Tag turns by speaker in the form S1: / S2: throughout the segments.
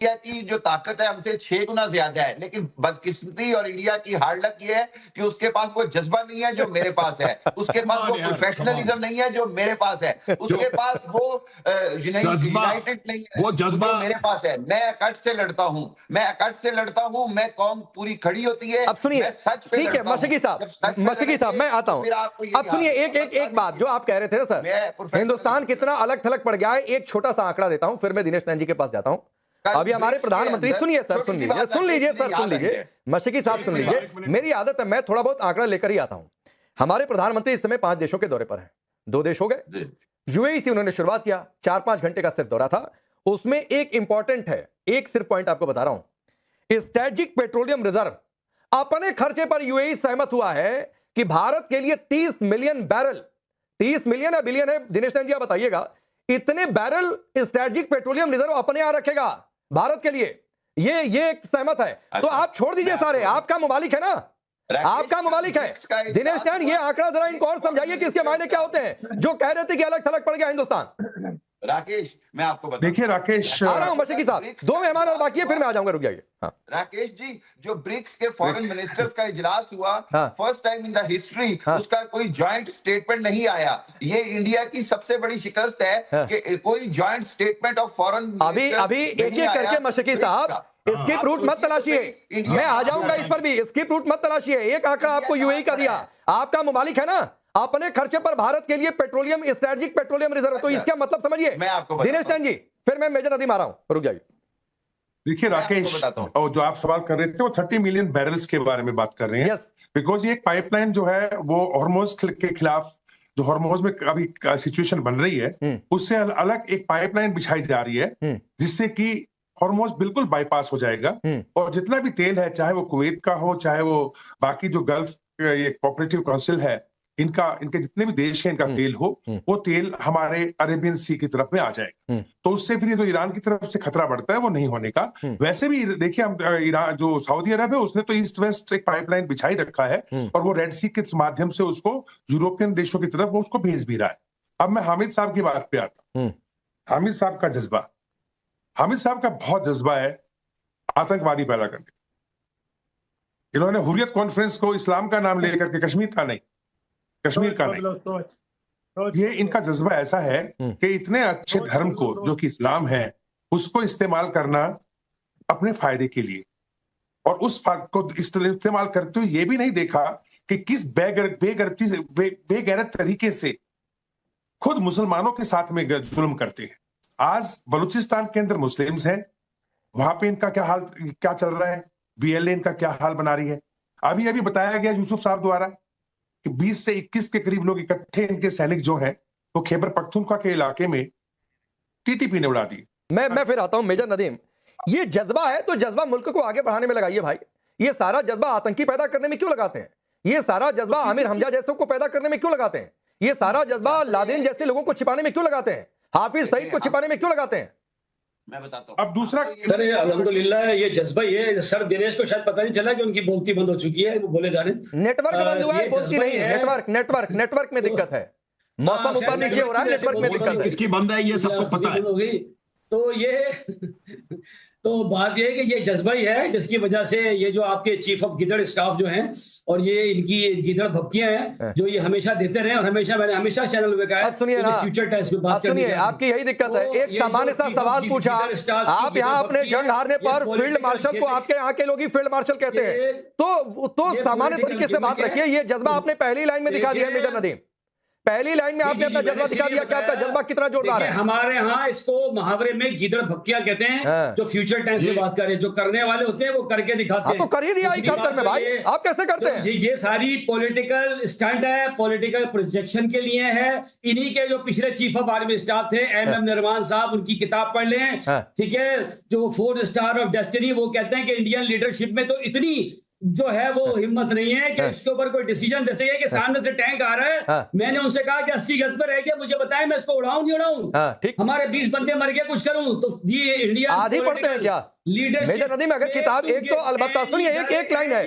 S1: India की जो ताकत है हमसे 6 गुना ज्यादा है, लेकिन बदकिस्मती और इंडिया की हार्ड लक ये है कि उसके पास वो जज्बा नहीं है जो मेरे पास है, उसके पास वो प्रोफेशनलिज्म नहीं है जो मेरे पास है, उसके पास वो यूनाइटेड नहीं है
S2: वो जज्बा
S1: जो मेरे पास है। मैं अकड़ से लड़ता हूँ, मैं कौम पूरी खड़ी होती है।
S3: अब सुनिए,
S1: मैं सच पे
S3: ठीक है मशकी साहब, मैं आता हूं। अब सुनिए एक बात जो आप कह रहे थे ना सर, हिंदुस्तान कितना अलग थलग पड़ गया है। एक छोटा सा आंकड़ा देता हूं, फिर मैं दिनेश नैन जी के पास जाता हूं। अभी हमारे प्रधानमंत्री, सुनिए सर, सुन लीजिए मशकी साहब, सुन लीजिए। मेरी आदत है, मैं थोड़ा बहुत आंकड़ा लेकर ही आता हूं। हमारे प्रधानमंत्री इस समय 5 देशों के दौरे पर हैं। 2 देश हो गए, यूएई से उन्होंने शुरुआत किया, 4-5 घंटे का सिर्फ दौरा था। उसमें एक इंपॉर्टेंट है, एक सिर्फ पॉइंट आपको बता रहा हूं। स्ट्रेटेजिक पेट्रोलियम रिजर्व अपने खर्चे पर यूएई सहमत हुआ है कि भारत के लिए 30 मिलियन बैरल, 30 मिलियन है बिलियन है, दिनेश नैन जी आप बताइएगा, इतने बैरल स्ट्रेटेजिक पेट्रोलियम रिजर्व अपने यहां रखेगा भारत के लिए। ये एक सहमत है। तो आप छोड़ दीजिए सारे, आपका मुमालिक है ना, आपका मुमालिक है। दिनेश नैन, ये आंकड़ा जरा इनको और समझाइए कि इसके मायने क्या होते हैं, जो कह रहे थे कि अलग थलग पड़ गया हिंदुस्तान।
S1: राकेश, मैं आपको बता,
S2: देखिए राकेश,
S3: आ रहा हूं मशकी साहब, 2 मेहमान और बाकी है, फिर मैं आ जाऊंगा, रुक जाइए। हाँ।
S1: राकेश जी, जो ब्रिक्स के फॉरेन मिनिस्टर्स का इजलास हुआ,
S3: हाँ।
S1: First time in the history उसका कोई जॉइंट स्टेटमेंट नहीं आया। ये इंडिया की सबसे बड़ी शिकस्त है कि कोई जॉइंट स्टेटमेंट ऑफ फॉरेन
S3: अभी एक एक करके मशकी साहब, स्किप रूट मत तलाशिए, मैं आ जाऊंगा इस पर भी, स्किप रूट मत तलाशिए। एक आंकड़ा आपको यूएई का दिया, आपका मुमालिक है ना, अपने खर्चे पर भारत के लिए पेट्रोलियम, स्ट्रेटेजिक पेट्रोलियम रिजर्व। तो इसका मतलब समझिए दिनेश नैन जी, फिर मैं मेजर नदीम आ रहा हूं, रुक जाइए।
S2: देखिए राकेश, और जो आप सवाल कर रहे थे वो 30 मिलियन बैरल्स के बारे में बात कर रहे हैं। बिकॉज ये एक पाइपलाइन जो है वो हॉर्मोज के खिलाफ, जो हॉर्मोज में अभी सिचुएशन बन रही है, उससे अलग एक पाइपलाइन बिछाई जा रही है, जिससे कि हॉर्मोज बिल्कुल बाईपास हो जाएगा। और जितना भी तेल है, चाहे वो कुवैत का हो, चाहे वो बाकी जो गल्फ ये कोऑपरेटिव काउंसिल है, इनके जितने भी देश हैं, इनका तेल हो, वो तेल हमारे अरेबियन सी की तरफ में आ जाएगा। तो उससे फिर जो ईरान की तरफ से खतरा बढ़ता है वो नहीं होने का। वैसे भी देखिए, हम ईरान जो सऊदी अरब है, उसने तो ईस्ट वेस्ट एक पाइपलाइन बिछाई रखा है, और वो रेड सी के माध्यम से उसको यूरोपियन देशों की तरफ वो उसको भेज भी रहा है। अब मैं हामिद साहब की बात पे आता हूं। हामिद साहब का जज्बा, हामिद साहब का बहुत जज्बा है आतंकवादी पैदा करने। इन्होंने हुर्रियत कॉन्फ्रेंस को इस्लाम का नाम लेकर के, कश्मीर का नहीं, ये इनका जज्बा ऐसा है कि इतने अच्छे धर्म को, जो कि इस्लाम है, उसको इस्तेमाल करना अपने फायदे के लिए, और उस फायदे को इस्तेमाल करते हुए ये भी नहीं देखा कि किस बेगैरत तरीके से खुद मुसलमानों के साथ में जुल्म करते हैं। आज बलूचिस्तान के अंदर मुस्लिम्स हैं, वहां पे इनका क्या चल रहा है, बीएलए इनका क्या हाल बना रही है। अभी बताया गया यूसुफ साहब द्वारा कि 20 से 21 के करीब लोग इकट्ठे, इनके सैनिक जो हैं वो खैबर पख्तूनख्वा के इलाके में टीटीपी ने उड़ा दी।
S3: मैं फिर आता हूं मेजर नदीम। ये जज्बा है तो जज्बा मुल्क को आगे बढ़ाने में लगाइए भाई। ये सारा जज्बा आतंकी पैदा करने में क्यों लगाते हैं? ये सारा जज्बा आमिर हमजा जैसों को पैदा करने में क्यों लगाते हैं? ये सारा जज्बा लादेन जैसे लोगों को छिपाने में क्यों लगाते हैं? हाफिज सईद को छिपाने में क्यों लगाते हैं?
S1: मैं बताता हूं।
S2: अब दूसरा
S4: सर, अल्हम्दुलिल्लाह ये जज्बा ही है सर। दिनेश को शायद पता नहीं चला कि उनकी बोलती बंद हो चुकी है, वो बोले जा रहे हैं।
S3: नेटवर्क बंद हुआ है, बोलती नहीं है। नेटवर्क में दिक्कत है, मौसम ऊपर नीचे हो रहा है, नेटवर्क में दिक्कत है।
S2: किसकी बंद है ये सबको पता है।
S4: तो ये तो बात ये है कि ये जज्बा ही है जिसकी वजह से ये जो आपके चीफ ऑफ गिदड़ स्टाफ जो हैं, और ये इनकी गिदड़ भपकियां हैं जो ये हमेशा देते रहे, और मैंने हमेशा चैनल में कहा है,
S3: सुनिए ना,
S4: फ्यूचर टेस्ट में बात करनी है।
S3: आपकी यही दिक्कत है। एक सामान्य सा सवाल पूछा, आप यहाँ अपने जंग हारने पर फील्ड मार्शल को आपके यहाँ के लोग ही फील्ड मार्शल कहते हैं, तो सामान्य तरीके से बात रखिए। ये जज्बा आपने पहली लाइन में दिखा दिया मेजर नदीम, पहली लाइन में आपने अपना जज्बा दिखा दिया कि आपका जज्बा कितना जोरदार है।
S4: हमारे यहाँ इसको मुहावरे में गिदड़ भक्कियां कहते हैं, जो फ्यूचर टेंस में बात करें, जो करने वाले होते हैं वो करके दिखाते हैं।
S3: तो कर ही दिया 71 में भाई, आप कैसे करते हैं?
S4: ये सारी पॉलिटिकल स्टंट है, पॉलिटिकल प्रोजेक्शन के लिए है। इन्हीं के जो पिछले चीफ ऑफ आर्मी स्टाफ थे, एम निर्वाण साहब, उनकी किताब पढ़ लें, ठीक है, जो 4 स्टार ऑफ डेस्टिनी, वो कहते हैं कि इंडियन लीडरशिप में तो इतनी जो है वो हिम्मत नहीं है कि इसके ऊपर कोई डिसीजन दे सके कि सामने से टैंक आ रहा है। मैंने उनसे कहा कि 80 गज पर रह गया, मुझे बताएं मैं इसको उड़ाऊं नहीं उड़ाऊं। हमारे 20 बंदे मर गए, कुछ करूं। तो ये इंडिया
S3: आधी पढ़ते हैं क्या? मेजर नदीम, अगर किताब एक तो अलबत्ता सुनिए, एक लाइन है,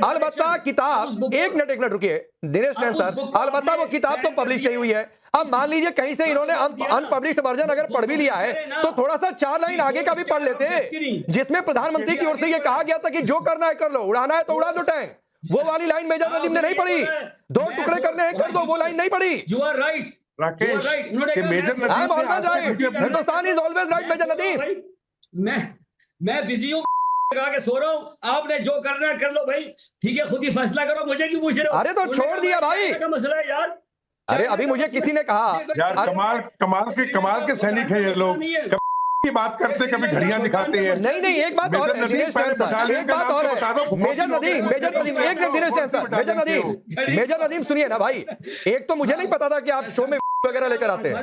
S3: अलबत्ता किताब, एक मिनट रुकिए दिनेश नैन सर, अलबत्ता वो किताब तो पब्लिश नहीं हुई है। अब मान लीजिए कहीं से इन्होंने अनपब्लिश्ड वर्जन अगर पढ़ भी लिया है तो थोड़ा सा 4 लाइन आगे का भी पढ़ लेते हैं, जिसमें प्रधानमंत्री की ओर से यह कहा गया था कि जो करना है कर लो, उड़ाना है तो उड़ा दो टैंक। वो वाली लाइन मेजर नदीम ने नहीं पढ़ी, 2 टुकड़े करने हैं कर दो, वो लाइन नहीं पढ़ी।
S4: You are right
S2: Rakesh, major Nadeem
S3: Hindustan is always right major Nadeem.
S4: मैं बिजी हूँ, लगा के सो रहा हूँ, आपने जो करना है कर लो भाई, ठीक है, खुद ही फैसला करो, मुझे क्यों पूछ रहे हो?
S3: अरे तो छोड़ दिया भाई
S4: का मसला है यार।
S3: अरे अभी मुझे किसी ने कहा
S2: यार, कमाल के सैनिक है ये लोग, की बात करते कभी घड़ियां दिखाते हैं।
S3: नहीं एक बात और है दिनेश नैन सर, एक बात और है मेजर नदीम, एक मिनट दिनेश नैन सर, मेजर नदीम सुनिए ना भाई, एक तो मुझे नहीं पता था कि आप शो में वगैरह लेकर आते हैं,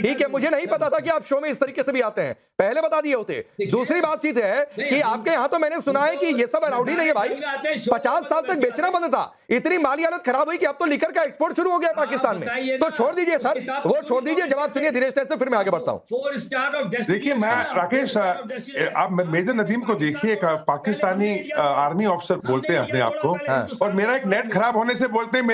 S3: ठीक है, मुझे नहीं पता था कि आप शो में इस तरीके से भी आते हैं, पहले बता दिए होते। दूसरी बात चीज है कि आपके यहाँ तो मैंने सुना है कि ये सब अलाउड ही नहीं है भाई, 50 साल तक बेचना बंद था, इतनी माली हालत खराब हुई कि अब तो लिकर का एक्सपोर्ट शुरू हो गया पाकिस्तान में। तो छोड़ दीजिए सर, वो छोड़ दीजिए, जवाब सुनिए दिनेश नैन से, फिर मैं आगे बढ़ता हूँ।
S2: देखिए मैं राकेश, आप मेजर नदीम को देखिए, पाकिस्तानी आर्मी ऑफिसर बोलते हैं अपने आप को, और मेरा एक नेट खराब होने से बोलते हैं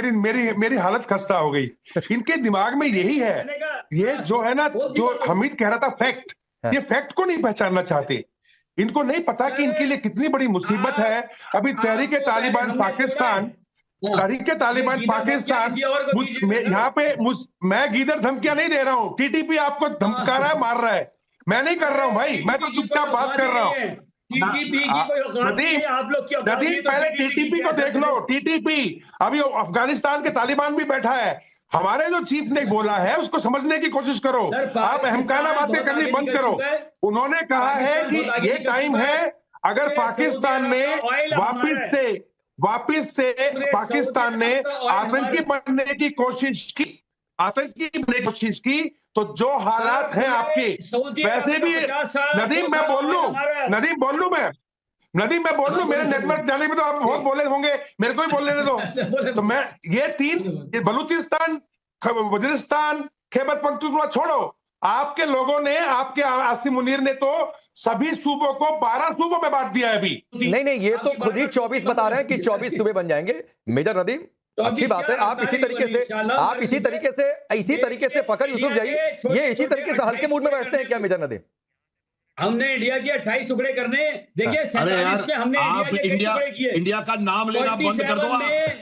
S2: मेरी हालत खस्ता हो गई। इनके दिमाग में यही है, ये जो है ना, जो हमीद कह रहा था फैक्ट, ये फैक्ट को नहीं पहचानना चाहते। इनको नहीं पता कि इनके लिए कितनी बड़ी मुसीबत है। अभी तहरीक तालिबान पाकिस्तान, यहाँ पे मैं गीदड़ धमकियां नहीं दे रहा हूँ, टीटीपी आपको धमका रहा है, मार रहा है, मैं नहीं कर रहा हूं भाई, मैं तो चुपचाप बात कर रहा हूं। नदीम पहले टीटीपी को देख लो, टीटीपी, अभी अफगानिस्तान के तालिबान भी बैठा है, हमारे जो चीफ ने बोला है उसको समझने की कोशिश करो, आप अहमकाना बातें करनी बंद करो। उन्होंने कहा है कि ये टाइम है, अगर पाकिस्तान ने वापिस से पाकिस्तान ने आतंकी बनने की कोशिश की, तो जो हालात हैं आपके, वैसे भी नदीम मैं बोल लूं, मेरे नेटवर्क जाने में तो आप बहुत बोले होंगे, मेरे को ही बोल लेने दो। तो मैं ये बलूचिस्तान, वजीरिस्तान, खैबर पख्तूनख्वा छोड़ो, आपके लोगों ने, आपके आसिम मुनीर ने तो सभी सूबों को 12 सूबों में बांट दिया है अभी।
S3: नहीं ये तो खुद ही 24 बता रहे हैं कि 24 सूबे बन जाएंगे मेजर नदीम, अच्छी बात है। आप इसी तरीके से फखर यूसुफ जाई, ये इसी तरीके से हल्के मूड में बैठते हैं क्या मेजर नदीम?
S4: हमने इंडिया के 28 टुकड़े करने, देखिए 47 में हमने
S5: इंडिया का नाम लेना बंद कर दो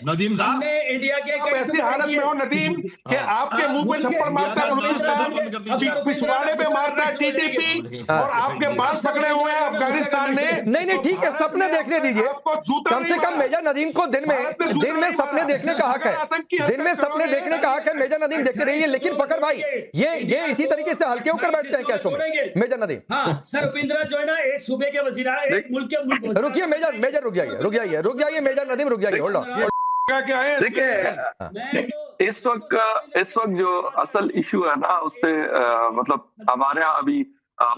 S5: नदीम साहब।
S4: इंडिया के
S2: ऐसी हालत में हो नदीम कि आपके मुंह पे थप्पड़ मारता है बलूचिस्तान, पिछवाड़े पे मारता है टीटीपी, और आपके बाल पकड़े हुए हैं अफगानिस्तान ने।
S3: नहीं ठीक है, सपने देखने दीजिए, कम से कम मेजर नदीम को दिन में सपने देखने का हक है, दिन में सपने देखने का हक है। मेजर नदीम देखते रहिए, लेकिन फखर भाई ये इसी तरीके से हल्के होकर बैठते हैं क्या शो में मेजर नदीम?
S4: सर उपिंद्रा जो है ना, एक सूबे के वजीर, एक मुल्क के
S3: रुकिए मेजर रुक जाइए मेजर नदीम रुक जाइए, होल्ड ऑन।
S2: क्या है
S6: देखिए, इस वक्त जो असल इशू है ना, उससे मतलब हमारे यहाँ अभी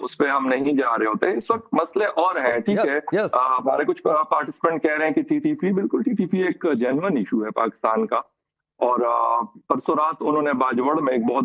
S6: उस पे हम नहीं जा रहे होते, इस वक्त मसले और हैं, ठीक है। हमारे कुछ पार्टिसिपेंट कह रहे हैं कि टीटीपी, बिल्कुल टीटीपी एक जेन्युइन इशू है पाकिस्तान का, और परसों रात उन्होंने बाजवड़ में एक बहुत